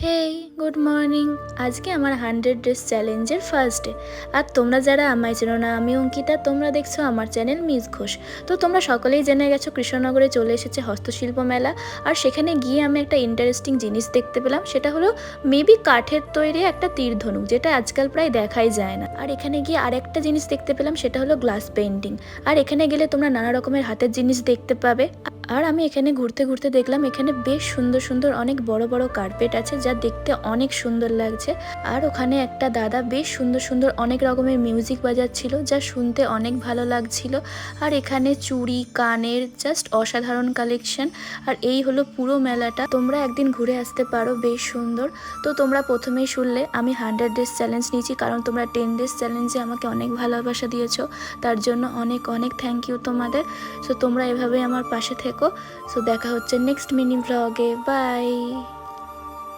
হেই, good morning. আজকে আমার 100 days চ্যালেঞ্জের ফার্স্ট ডে। আর তোমরা যারা আমায় চেনো না, আমি অঙ্কিতা, তোমরা দেখছো আমার চ্যানেল মিস ঘোষ। তো তোমরা সকলেই জেনে গেছো কৃষ্ণনগরে চলে এসেছে হস্তশিল্প মেলা। আর সেখানে গিয়ে আমি একটা ইন্টারেস্টিং জিনিস দেখতে পেলাম, সেটা হলো মেবি কাঠের তৈরি একটা তীর ধনুক, যেটা আজকাল প্রায় দেখাই যায় না। আর এখানে গিয়ে আরেকটা জিনিস দেখতে পেলাম, সেটা হলো গ্লাস পেন্টিং। আর এখানে গেলে তোমরা নানা রকমের হাতের জিনিস দেখতে পাবে। আর আমি এখানে ঘুরতে ঘুরতে দেখলাম এখানে বেশ সুন্দর সুন্দর অনেক বড় বড় কার্পেট আছে, যা দেখতে অনেক সুন্দর লাগছে। আর ওখানে একটা দাদা বেশ সুন্দর সুন্দর অনেক রকমের মিউজিক বাজাচ্ছিল, যা শুনতে অনেক ভালো লাগছিল। আর এখানে চুড়ি কানের জাস্ট অসাধারণ কালেকশন। আর এই হলো পুরো মেলাটা, তোমরা একদিন ঘুরে আসতে পারো, বেশ সুন্দর। তো তোমরা প্রথমেই শুনলে আমি 100 ডেজ চ্যালেঞ্জ নিয়েছি, কারণ তোমরা 10 ডেজ চ্যালেঞ্জে আমাকে অনেক ভালোবাসা দিয়েছো, তার জন্য অনেক অনেক থ্যাংক ইউ তোমাদের। সো তোমরা এভাবে আমার পাশে থেকো। সো দেখা হচ্ছে নেক্সট মিনি ব্লগে। বাই।